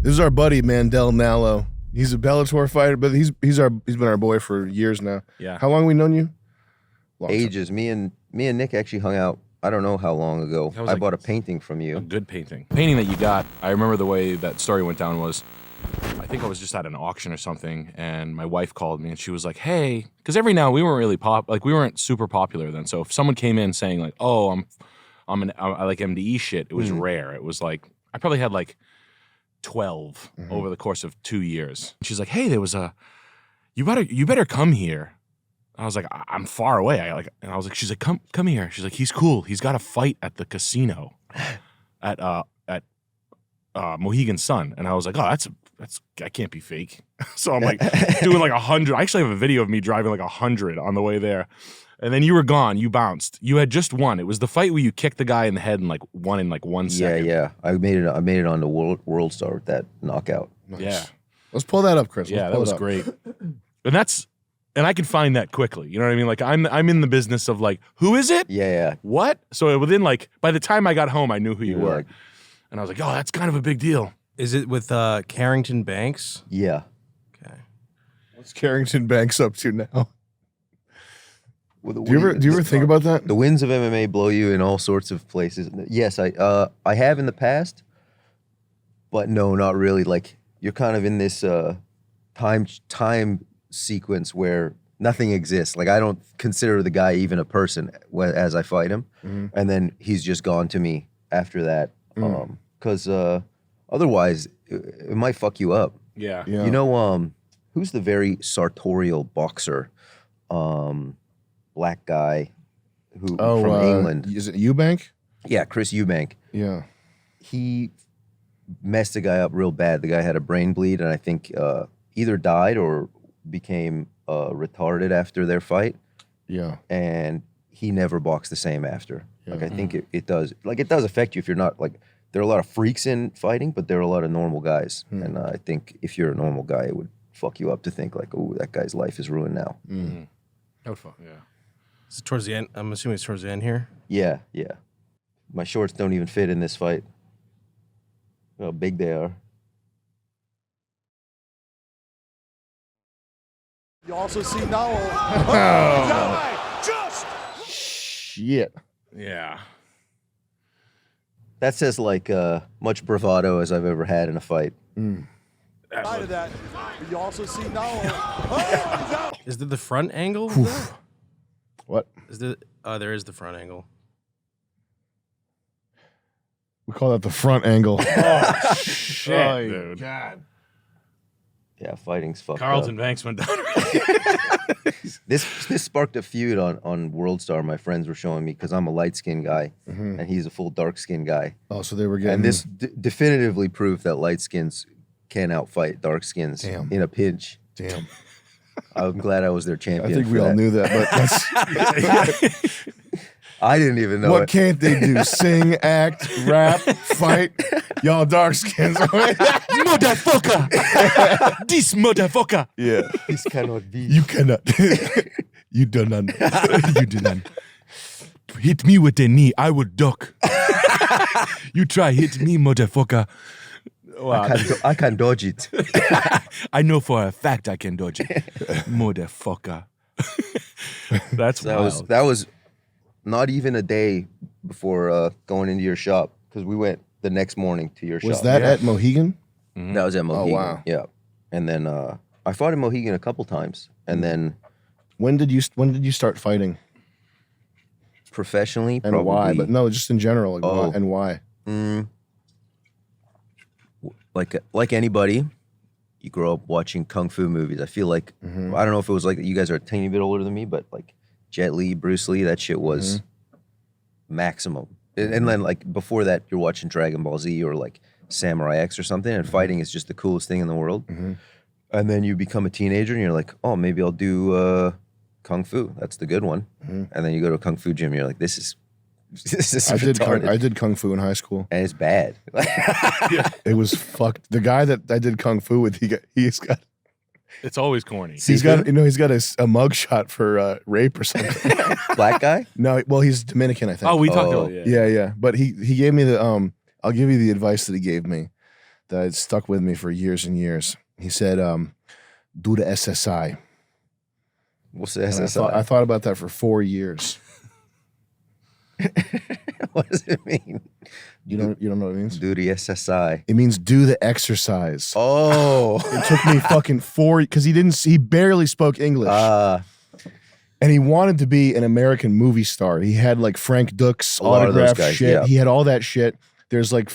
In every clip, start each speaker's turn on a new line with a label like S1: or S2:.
S1: This is our buddy Mandel Nallo. He's a Bellator fighter, but he's been our boy for years now.
S2: Yeah.
S1: How long have we known you?
S3: Long Ages. Time. Me and Nick actually hung out. I don't know how long ago. I bought a painting from you.
S2: A good painting. Painting that you got. I remember the way that story went down was, I think I was just at an auction or something, and my wife called me and she was like, "Hey," because every now we weren't really we weren't super popular then. So if someone came in saying like, "Oh, I like MDE shit," it was rare. It was like I probably had like 12 over the course of 2 years. She's like, "Hey, there was you better come here." I was like, "I'm far away." And I was like, she's like, "Come here." She's like, "He's cool. He's got a fight at the casino at Mohegan Sun." And I was like, "Oh, that's that can't be fake." So I'm like doing like 100. I actually have a video of me driving like 100 on the way there. And then you were gone. You bounced. You had just won. It was the fight where you kicked the guy in the head and like won in like 1 second.
S3: Yeah. I made it on the World Star with that knockout.
S1: Nice.
S2: Yeah.
S1: Let's pull that up, Chris.
S2: Yeah, that was great. And I could find that quickly. You know what I mean? Like I'm in the business of like, who is it?
S3: Yeah.
S2: What? So within like, by the time I got home, I knew who you were. Like, and I was like, oh, that's kind of a big deal.
S4: Is it with Carrington Banks?
S3: Yeah.
S4: Okay.
S1: What's Carrington Banks up to now? Do you ever think about that?
S3: The winds of MMA blow you in all sorts of places. Yes, I have in the past, but no, not really. Like you're kind of in this time sequence where nothing exists. Like I don't consider the guy even a person as I fight him, and then he's just gone to me after that. Because otherwise, it might fuck you up.
S2: Yeah.
S3: You know, who's the very sartorial boxer? Black guy who from England.
S1: Is it Eubank?
S3: Yeah, Chris Eubank.
S1: Yeah.
S3: He messed a guy up real bad. The guy had a brain bleed and I think either died or became retarded after their fight.
S1: Yeah.
S3: And he never boxed the same after.
S1: Yeah.
S3: Like I think it does. Like it does affect you if you're not like there are a lot of freaks in fighting, but there are a lot of normal guys. And I think if you're a normal guy, it would fuck you up to think like, oh, that guy's life is ruined now.
S2: That would fuck, yeah.
S4: Is it towards the end? I'm assuming it's towards the end here.
S3: Yeah. My shorts don't even fit in this fight. How big they are.
S5: You also see Nallo.
S1: Shit.
S2: Yeah.
S3: That says like much bravado as I've ever had in a fight.
S5: Side of that, but you also see Nallo.
S4: Is there the front angle?
S1: What?
S4: Is there is the front angle.
S1: We call that the front angle.
S2: Oh, shit, dude.
S1: God.
S3: Yeah, fighting's fucked
S2: Carlton
S3: up.
S2: Banks went down.
S3: This sparked a feud on World Star. My friends were showing me because I'm a light-skinned guy and he's a full dark-skinned guy.
S1: Oh, so they were getting...
S3: And this definitively proved that light-skins can outfight dark-skins in a pinch.
S1: Damn.
S3: I'm glad I was their champion.
S1: I think we all knew that, but that's...
S3: I didn't even know
S1: what
S3: it.
S1: can't they do? Sing, act, rap, fight? Y'all dark skins.
S2: Motherfucker! This motherfucker!
S1: Yeah.
S3: This cannot be.
S1: You cannot. You do not. You do not. Hit me with a knee, I will duck. You try hit me, motherfucker.
S3: Wow. I can dodge it.
S1: I know for a fact I can dodge it. Motherfucker.
S2: That's wild.
S3: That was not even a day before going into your shop because we went the next morning to your shop.
S1: Was that at Mohegan?
S3: That was at Mohegan.
S1: Oh, wow.
S3: Yeah. And then I fought in Mohegan a couple times. And then
S1: when did you start fighting?
S3: Professionally,
S1: and
S3: probably.
S1: Why? But no, just in general. Like, why, and why?
S3: Like anybody, you grow up watching kung fu movies. I feel like I don't know if it was like you guys are a tiny bit older than me, but like Jet Li, Bruce Lee, that shit was maximum. And then like before that, you're watching Dragon Ball Z or like Samurai X or something, and fighting is just the coolest thing in the world. And then you become a teenager, and you're like, oh, maybe I'll do kung fu. That's the good one. And then you go to a kung fu gym, and you're like, this is retarded.
S1: I did kung fu in high school,
S3: and it's bad.
S1: It was fucked. The guy that I did kung fu with, he's got.
S2: It's always corny.
S1: He's got a mug shot for rape or something.
S3: Black guy?
S1: No, well, he's Dominican, I think.
S2: Oh, we talked about it.
S1: Yeah. But he gave me the I'll give you the advice that he gave me.
S6: that stuck with me for years and years. He said, "Do the SSI."
S3: What's the
S6: And
S3: SSI?
S6: I thought about that for 4 years.
S3: What does it mean?
S6: You don't know what it means?
S3: Do the SSI.
S6: It means do the exercise.
S3: Oh.
S6: It took me fucking 4 because he barely spoke English. And he wanted to be an American movie star. He had like Frank Duke's
S3: lot of those
S6: autograph
S3: guys,
S6: shit.
S3: yeah.
S6: He had all that shit. There's like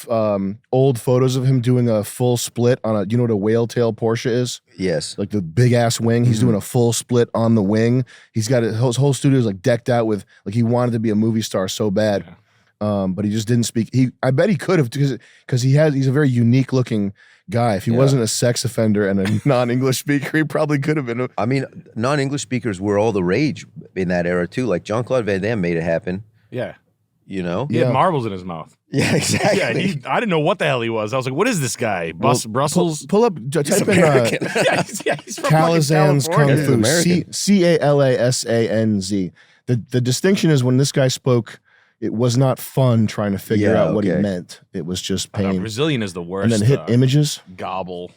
S6: old photos of him doing a full split on a, you know what a whale tail Porsche is?
S3: Yes.
S6: Like the big ass wing. He's doing a full split on the wing. He's got his whole studio is like decked out with, like he wanted to be a movie star so bad. But he just didn't speak. I bet he could have because he's a very unique looking guy. If he wasn't a sex offender and a non-English speaker, he probably could have been.
S3: I mean, non-English speakers were all the rage in that era too. Like Jean-Claude Van Damme made it happen.
S2: Yeah.
S3: You know?
S2: He had marbles in his mouth.
S3: Yeah, exactly.
S2: Yeah, I didn't know what the hell he was. I was like, what is this guy? Brussels?
S6: Pull up, type in
S2: He's from
S6: Calazan's Kung
S3: He's
S6: Fu.
S3: American.
S6: Calasanz. The distinction is when this guy spoke, it was not fun trying to figure out what he meant. It was just pain.
S2: Brazilian is the worst.
S6: And then hit images.
S2: Gobble.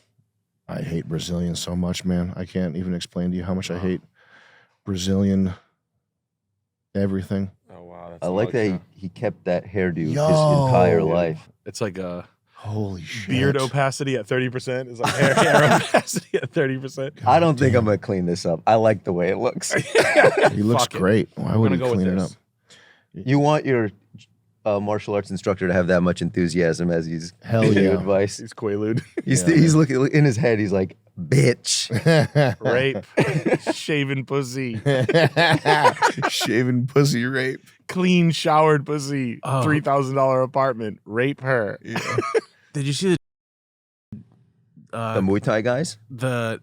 S6: I hate Brazilian so much, man. I can't even explain to you how much I hate Brazilian everything.
S2: Oh, wow.
S3: I like that he kept that hairdo his entire life.
S2: It's like a
S6: holy shit.
S2: Beard opacity at 30%. It's like hair opacity at 30%
S3: I don't think I'm going to clean this up. I like the way it looks.
S6: He looks great. Why would he clean it up?
S3: You want your martial arts instructor to have that much enthusiasm as he's giving you advice.
S2: He's Quaalude.
S3: He's looking in his head. He's like, bitch.
S2: Rape. Shaven pussy.
S6: Shaving pussy rape.
S2: Clean showered pussy. $3,000 apartment. Rape her.
S4: Did you see
S3: The Muay Thai guys?
S4: the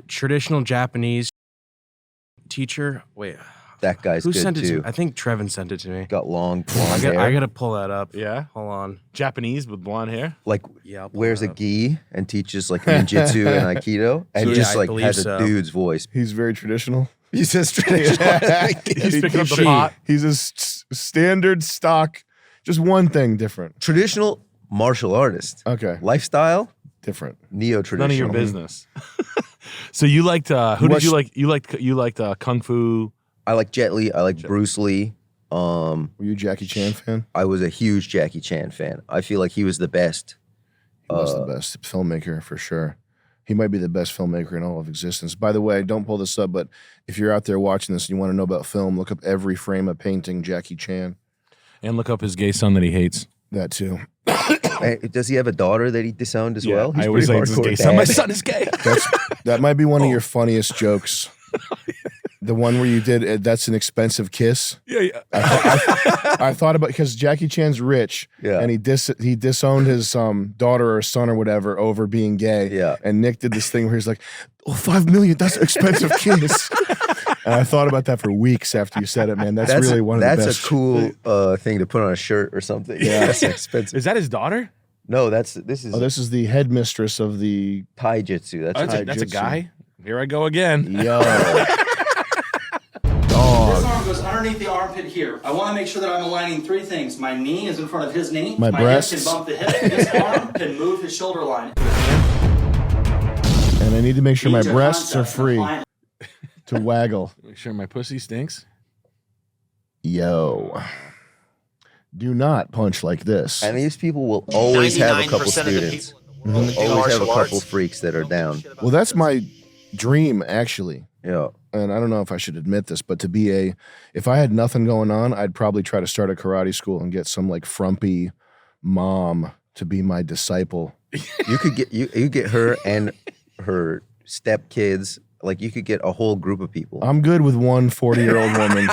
S4: traditional Japanese teacher? Wait,
S3: That guy's
S4: who
S3: good
S4: sent it to
S3: too.
S4: me? I think Trevin sent it to me.
S3: Got long blonde hair.
S4: I gotta pull that up.
S2: Yeah?
S4: Hold on.
S2: Japanese with blonde hair.
S3: Like
S4: Yeah, I'll pull
S3: wears
S4: that
S3: a
S4: up.
S3: gi and teaches like ninjutsu and aikido, and
S4: Yeah,
S3: just
S4: I
S3: like
S4: believe
S3: has
S4: so.
S3: a dude's voice.
S6: He's very traditional.
S3: He's just traditional.
S2: He's picking up the pot.
S6: He's a standard stock, just one thing different.
S3: Traditional martial artist.
S6: Okay,
S3: Lifestyle,
S6: different.
S3: neo-traditional.
S2: None of your business. So you liked who did you like? You liked Kung Fu.
S3: I like Jet Li. I like Bruce Lee.
S6: Were you a Jackie Chan fan?
S3: I was a huge Jackie Chan fan. I feel like he was the best.
S6: He was the best filmmaker for sure. He might be the best filmmaker in all of existence. By the way, don't pull this up, but if you're out there watching this and you want to know about film, look up every frame of painting Jackie Chan.
S2: And look up his gay son that he hates.
S6: That too.
S3: Hey, does he have a daughter that he disowned as well?
S2: I always say it's his gay son. My son is gay.
S6: That might be one of your funniest jokes. The one where you did that's an expensive kiss.
S2: Yeah.
S6: I thought about because Jackie Chan's rich, and he disowned his daughter or son or whatever over being gay.
S3: Yeah.
S6: And Nick did this thing where he's like, "Oh, $5 million, that's an expensive kiss." And I thought about that for weeks after you said it, man. That's really one of the best.
S3: That's a cool thing to put on a shirt or something. Yeah, that's expensive.
S2: Is that his daughter?
S3: No, this is
S6: This is the headmistress of the
S3: Thai Jitsu.
S2: That's a guy. Here I go again.
S6: Yo.
S7: This arm goes underneath the armpit here. I want to make sure that I'm aligning three things. My knee is in front of his knee.
S6: My breasts.
S7: Hip can bump the hip. His arm can move his shoulder line.
S6: And I need to make sure my
S7: These are
S6: breasts are
S7: concepts.
S6: free to waggle.
S2: Make sure my pussy stinks.
S6: Yo. Do not punch like this.
S3: And these people will always have a couple
S8: 99% of the
S3: students.
S8: people in the world that do
S3: Always have a
S8: martial
S3: couple
S8: arts.
S3: freaks that are down.
S6: Well, that's my dream, actually.
S3: Yeah.
S6: And I don't know if I should admit this, but if I had nothing going on, I'd probably try to start a karate school and get some like frumpy mom to be my disciple.
S3: You could get her and her stepkids. Like you could get a whole group of people.
S6: I'm good with one 40-year-old woman.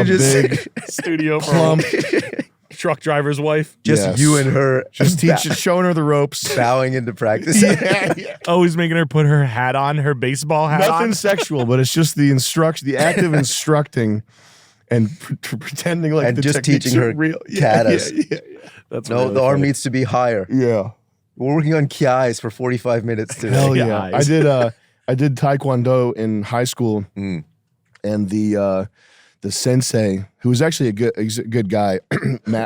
S6: Big,
S2: Studio
S6: plump,
S2: truck driver's wife.
S3: Just
S6: Yes.
S3: you and her
S6: just showing her the ropes.
S3: bowing into practice.
S2: Always making her put her hat on, her baseball hat
S6: Nothing
S2: on.
S6: sexual, but it's just the active instructing and pretending like
S3: And
S6: the
S3: just
S6: techniques
S3: teaching
S6: are
S3: her
S6: real.
S3: katas.
S6: Yeah.
S2: That's
S3: No,
S2: really
S3: the arm
S2: funny.
S3: needs to be higher.
S6: Yeah.
S3: We're working on kiais for 45 minutes today.
S6: Hell
S2: Yeah,
S6: yeah. I did Taekwondo in high school, and the sensei, who was actually he's a good guy,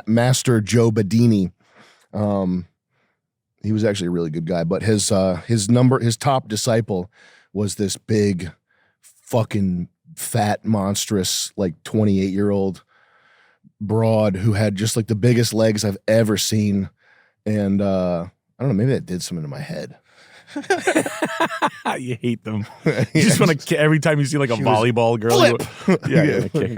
S6: Master Joe Badini, He was actually a really good guy, but his top disciple was this big, fucking fat, monstrous, like 28-year-old broad who had just like the biggest legs I've ever seen. And I don't know, maybe that did something to my head.
S2: You hate them. You just want to every time you see like a volleyball girl. You want to kick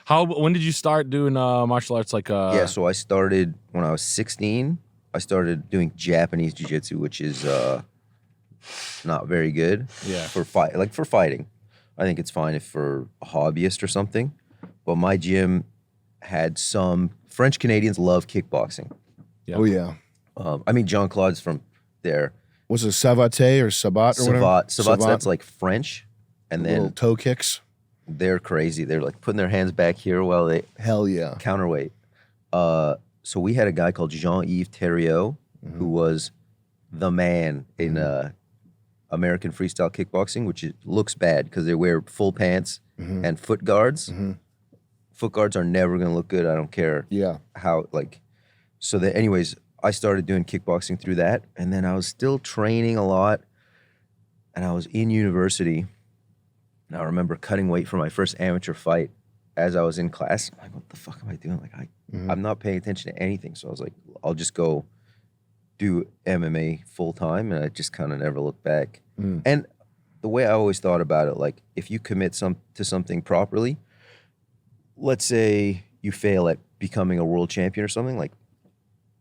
S2: her. When did you start doing martial arts? Like
S3: yeah, so I started when I was 16. I started doing Japanese jiu-jitsu, which is not very good.
S2: Yeah.
S3: For fighting. I think it's fine if for a hobbyist or something. But my gym had some French Canadians love kickboxing.
S2: Yeah.
S6: Oh yeah.
S3: I mean, Jean-Claude's from there.
S6: Was it Savate or Sabat or whatever?
S3: Sabat, that's like French. And
S6: little
S3: then
S6: toe kicks.
S3: they're crazy. They're like putting their hands back here while they
S6: Hell yeah.
S3: counterweight. So we had a guy called Jean-Yves Thériault, who was the man in American freestyle kickboxing, which looks bad because they wear full pants and foot guards. Foot guards are never going to look good. I don't care how, like, so that anyways, I started doing kickboxing through that. And then I was still training a lot. And I was in university. And I remember cutting weight for my first amateur fight as I was in class. I'm like, what the fuck am I doing? Like, I'm not paying attention to anything. So I was like, I'll just go do MMA full time. And I just kind of never looked back. And the way I always thought about it, like, if you commit to something properly, let's say you fail at becoming a world champion or something, like,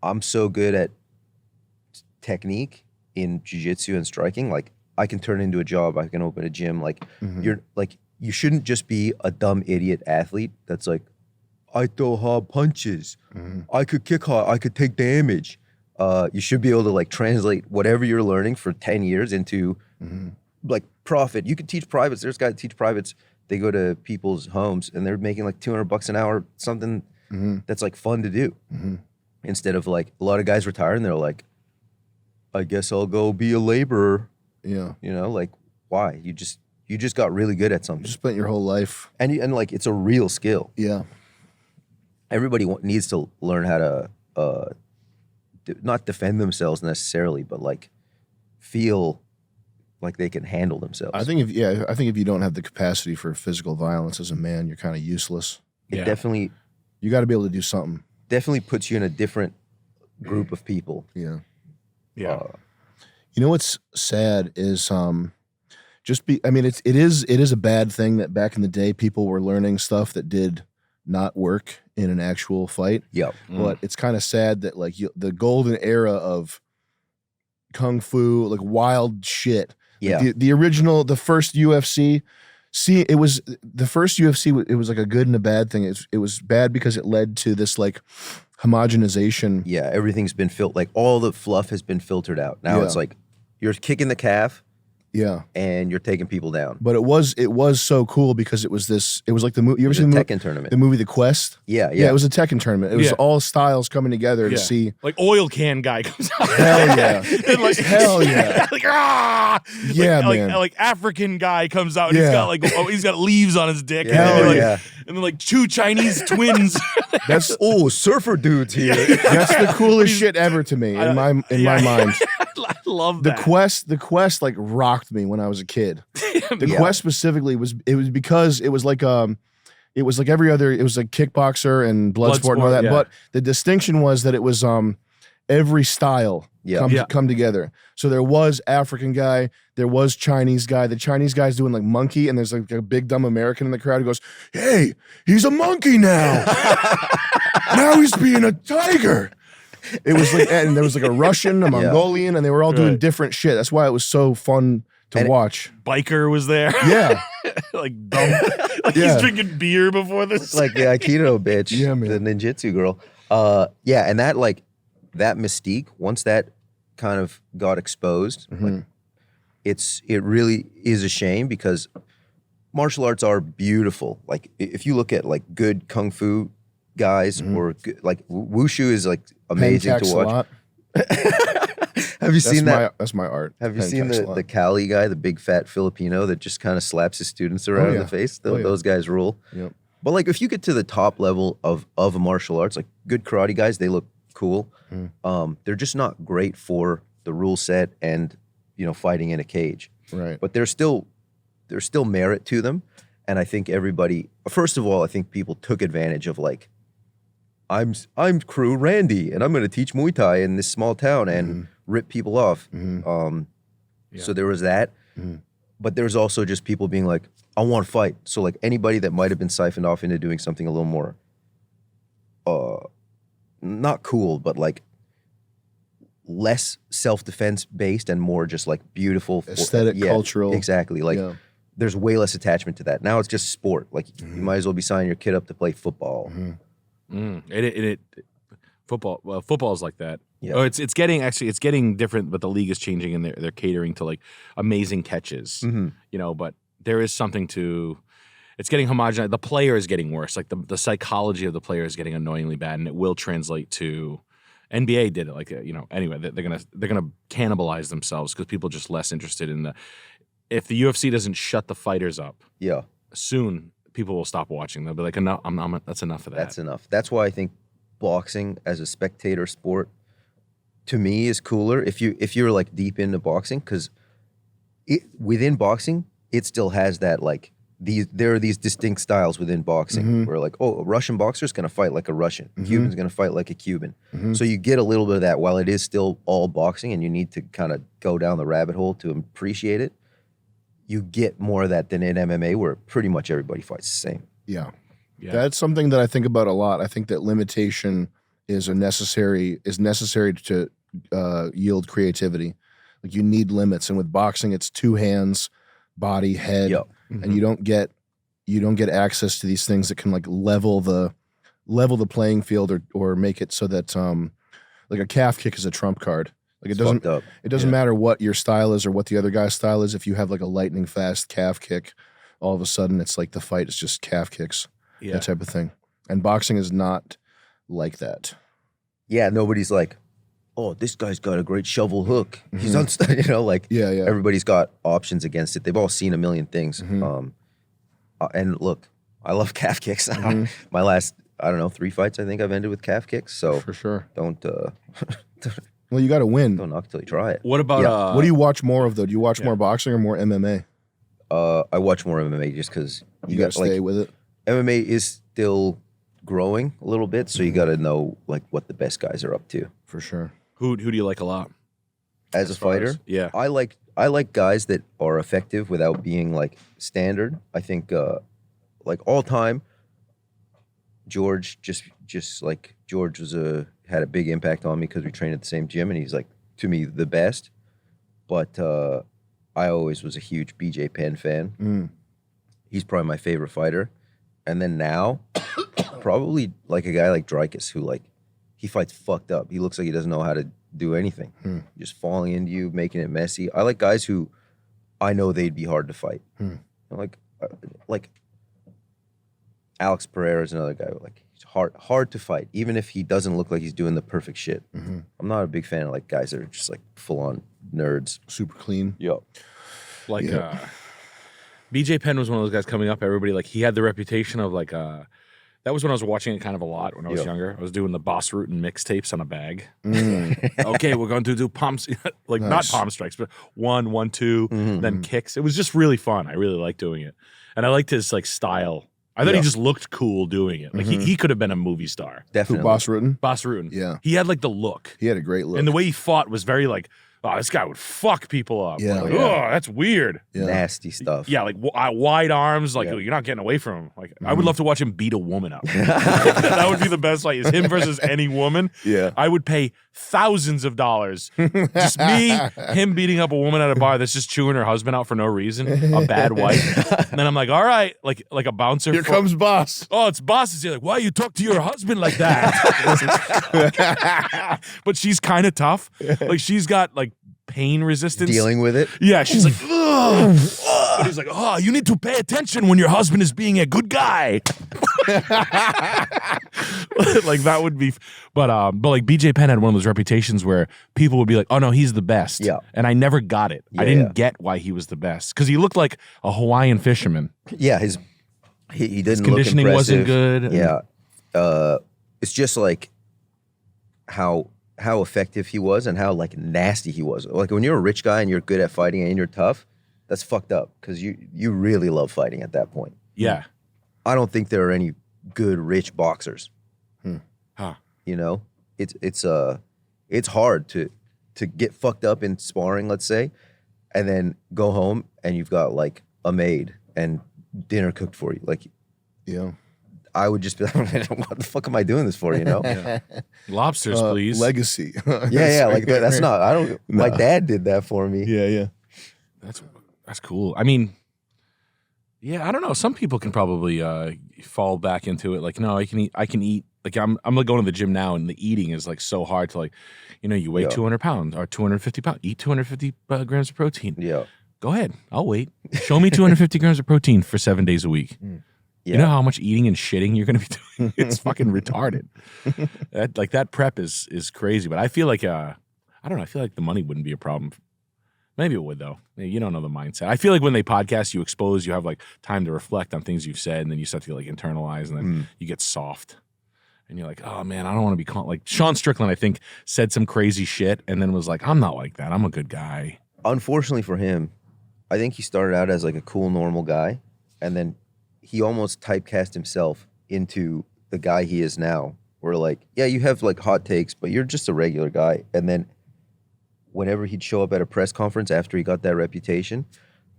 S3: I'm so good at technique in jiu-jitsu and striking, like, I can turn it into a job. I can open a gym. Like, you shouldn't just be a dumb idiot athlete that's like, I throw hard punches. I could kick hard. I could take damage. You should be able to like translate whatever you're learning for 10 years into like profit. You could teach privates. There's guys that teach privates. They go to people's homes and they're making like $200 an hour, something that's like fun to do. Instead of like, a lot of guys retire and they're like, I guess I'll go be a laborer.
S6: Yeah.
S3: You know, like, why? You just got really good at something.
S6: You spent your whole life.
S3: And like, it's a real skill.
S6: Yeah.
S3: Everybody needs to learn how to not defend themselves necessarily, but like feel like they can handle themselves.
S6: I think if you don't have the capacity for physical violence as a man, you're kind of useless.
S3: It definitely
S6: You got to be able to do something.
S3: definitely puts you in a different group of people.
S6: Yeah.
S2: Yeah.
S6: You know what's sad is it is a bad thing that back in the day people were learning stuff that did not work in an actual fight.
S3: Yep.
S6: But it's kind of sad that like the golden era of kung fu, like wild shit.
S3: Yeah.
S6: Like the first UFC. See, it was the first UFC. It was like a good and a bad thing. It was bad because it led to this like homogenization.
S3: Yeah, everything's been like all the fluff has been filtered out. Now it's like you're kicking the calf.
S6: Yeah.
S3: And you're taking people down.
S6: But it was so cool because it was like the movie. You ever seen the
S3: Tekken tournament?
S6: The movie The Quest?
S3: Yeah.
S6: Yeah, it was a Tekken tournament. It was all styles coming together to see.
S2: Like oil can guy comes out.
S6: Hell yeah.
S2: And like,
S6: Hell yeah.
S2: like, ah!
S6: Yeah,
S2: like,
S6: man.
S2: Like African guy comes out and he's got leaves on his dick.
S3: Hell
S2: And then like two Chinese twins.
S6: That's
S3: surfer dudes here.
S6: That's the coolest shit ever to me in my mind.
S2: I love
S6: The
S2: that.
S6: Quest like rocked me when I was a kid. The Quest specifically was because it was like every other, it was like Kickboxer and Bloodsport and all that.
S2: yeah.
S6: But the distinction was that it was every style come together. So there was African guy, there was Chinese guy. The Chinese guy's doing like monkey, and there's like a big dumb American in the crowd who goes, "Hey, he's a monkey now. Now he's being a tiger." It was like, and there was like a Russian, a Mongolian, and they were all doing different shit. That's why it was so fun to watch.
S2: Biker was there.
S6: Yeah.
S2: Like dumb. Like he's drinking beer before this.
S3: Like the Aikido bitch.
S6: Yeah, man.
S3: The ninjutsu girl. And that that mystique, once that kind of got exposed, like, it really is a shame because martial arts are beautiful. Like if you look at like good kung fu guys or good, like wushu is like amazing to watch. Have you seen that?
S6: That's my art.
S3: Have you seen the Cali guy, the big fat Filipino that just kind of slaps his students around in the face? Those guys rule.
S6: Yep.
S3: But like if you get to the top level of martial arts, like good karate guys, they look cool. They're just not great for the rule set and, you know, fighting in a cage.
S6: Right.
S3: But there's still merit to them. And I think everybody, first of all, I think people took advantage of like, I'm crew Randy and I'm going to teach Muay Thai in this small town and rip people off. So there was that. But there's also just people being like, I want to fight. So like anybody that might have been siphoned off into doing something a little more, not cool, but like less self-defense based and more just like beautiful.
S6: Aesthetic, cultural.
S3: Exactly. Like there's way less attachment to that. Now it's just sport. Like you might as well be signing your kid up to play football.
S2: Football is like that.
S3: Yeah.
S2: Oh, it's getting different, but the league is changing and they're catering to like amazing catches. You know, but there is something to. It's getting homogenized. The player is getting worse. Like the psychology of the player is getting annoyingly bad, and it will translate to. NBA did it, like you know. Anyway, they're gonna cannibalize themselves because people are just less interested in the. If the UFC doesn't shut the fighters up, soon people will stop watching. They'll be like, enough. That's enough of that.
S3: That's enough. That's why I think boxing as a spectator sport, to me, is cooler. If you're like deep into boxing, because within boxing, it still has that like. There are these distinct styles within boxing where like, oh, a Russian boxer is going to fight like a Russian. Cuban's going to fight like a Cuban. So you get a little bit of that while it is still all boxing and you need to kind of go down the rabbit hole to appreciate it. You get more of that than in MMA where pretty much everybody fights the same.
S6: Yeah. That's something that I think about a lot. I think that limitation is necessary to yield creativity. Like you need limits. And with boxing, it's two hands, body, head. And you don't get access to these things that can like level the playing field or make it so that like a calf kick is a trump card. Like it doesn't matter what your style is or what the other guy's style is. If you have like a lightning fast calf kick, all of a sudden it's like the fight is just calf kicks, that type of thing. And boxing is not like that. Yeah,
S3: nobody's like, oh, this guy's got a great shovel hook. He's unstuck, you know, like everybody's got options against it. They've all seen a million things. And look, I love calf kicks. My last, 3 fights, I think I've ended with calf kicks. So
S6: for sure,
S3: don't.
S6: Well, you got to win.
S3: Don't knock till you try it.
S2: What about?
S6: What do you watch more of though? Do you watch more boxing or more MMA?
S3: I watch more MMA just because
S6: you got to stay with it.
S3: MMA is still growing a little bit, so you got to know like what the best guys are up to.
S6: For sure.
S2: Who do you like a lot?
S3: As a fighter?
S2: Yeah.
S3: I like guys that are effective without being like standard. I think like all time, George George had a big impact on me because we trained at the same gym and he's like to me the best. But I always was a huge BJ Penn fan. He's probably my favorite fighter. And then now, probably like a guy like Dreykus who like he fights fucked up. He looks like he doesn't know how to do anything. Just falling into you, making it messy. I like guys who I know they'd be hard to fight. Like Alex Pereira is another guy who like he's hard to fight, even if he doesn't look like he's doing the perfect shit. I'm not a big fan of like guys that are just like full on nerds,
S6: super clean.
S2: Like BJ Penn was one of those guys coming up. Everybody like he had the reputation of like that was when I was watching it kind of a lot when I was younger. I was doing the Boss Root and mixtapes on a bag. Okay, we're going to do palms, like not palm strikes, but 1, 2, then kicks. It was just really fun. I really liked doing it. And I liked his like style. I thought he just looked cool doing it. Like he could have been a movie star.
S3: Definitely.
S6: Who, Boss Rutten?
S2: Boss Rutten.
S6: Yeah.
S2: He had like the look.
S6: He had a great look.
S2: And the way he fought was very like, oh, this guy would fuck people up.
S6: Yeah.
S2: Like, oh, that's weird.
S6: Yeah.
S3: Nasty stuff.
S2: Yeah, like wide arms. Like you're not getting away from him. Like I would love to watch him beat a woman up. That would be the best fight. Is him versus any woman.
S6: Yeah.
S2: I would pay thousands of dollars. Just him beating up a woman at a bar that's just chewing her husband out for no reason. A bad wife. And then I'm like, all right, like a bouncer.
S6: Here comes Boss.
S2: Oh, it's Boss. Is like, why you talk to your husband like that? But she's kind of tough. Like she's got like pain resistance.
S3: Dealing with it.
S2: Yeah, she's like, ugh. But he's like, oh, you need to pay attention when your husband is being a good guy. Like that would be, but like BJ Penn had one of those reputations where people would be like, oh no, he's the best.
S3: Yeah.
S2: And I never got it. I didn't get why he was the best because he looked like a Hawaiian fisherman.
S3: Yeah, he didn't.
S2: His conditioning
S3: look
S2: wasn't good.
S3: Yeah, it's just like how effective he was and how like nasty he was. Like when you're a rich guy and you're good at fighting and you're tough, that's fucked up because you really love fighting at that point.
S2: Yeah.
S3: I don't think there are any good rich boxers.
S2: Huh.
S3: You know, it's hard to get fucked up in sparring, let's say, and then go home and you've got like a maid and dinner cooked for you. Like,
S6: Yeah.
S3: I would just be like, what the fuck am I doing this for? You know?
S2: Lobsters, please.
S6: Legacy.
S3: Yeah. Like that's not. I don't. My dad did that for me.
S6: Yeah.
S2: That's cool. I mean, yeah, I don't know. Some people can probably fall back into it. Like, no, I can eat. Like, I'm like going to the gym now, and the eating is like so hard to like, you know, you weigh 200 pounds or 250 pounds, eat 250 grams of protein.
S3: Yeah.
S2: Go ahead, I'll wait. Show me 250 grams of protein for 7 days a week.
S3: Yeah.
S2: You know how much eating and shitting you're gonna be doing? It's fucking retarded. That prep is crazy. But I feel like I don't know. I feel like the money wouldn't be a problem. Maybe it would though. You don't know the mindset. I feel like when they podcast, you expose, you have like time to reflect on things you've said, and then you start to like internalize, and then you get soft, and you're like, oh man, I don't want to be like Sean Strickland. I think said some crazy shit, and then was like, I'm not like that. I'm a good guy.
S3: Unfortunately for him, I think he started out as like a cool, normal guy, and then he almost typecast himself into the guy he is now. Where like, yeah, you have like hot takes, but you're just a regular guy. And then whenever he'd show up at a press conference after he got that reputation,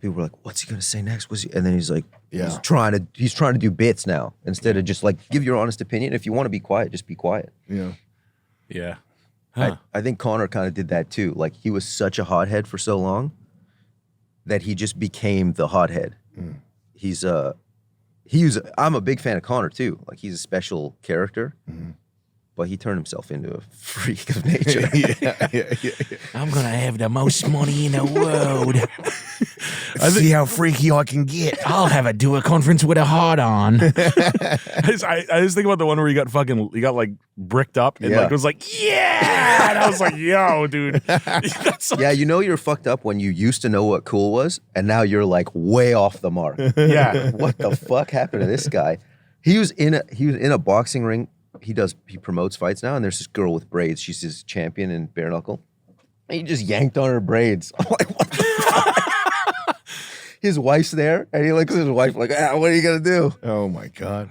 S3: people were like, what's he gonna say next? And then he's like, he's trying to do bits now instead of just like give your honest opinion. If you want to be quiet, just be quiet.
S6: Yeah.
S2: Yeah. Huh.
S3: I think Conor kind of did that too. Like he was such a hothead for so long that he just became the hothead. I'm a big fan of Conor too. Like he's a special character, but he turned himself into a freak of nature.
S2: I'm gonna have the most money in the world.
S6: See how freaky I can get.
S2: I'll have a do a conference with a heart on. I just think about the one where he got like bricked up and like was like, yeah. And I was like, yo, dude. That's
S3: Yeah, you know you're fucked up when you used to know what cool was, and now you're like way off the mark.
S2: yeah.
S3: What the fuck happened to this guy? He was in a boxing ring. He promotes fights now, and there's this girl with braids. She's his champion in bare knuckle. And he just yanked on her braids. I'm like, what the fuck? His wife's there, and he looks at his wife like, what are you gonna do?
S6: Oh my God.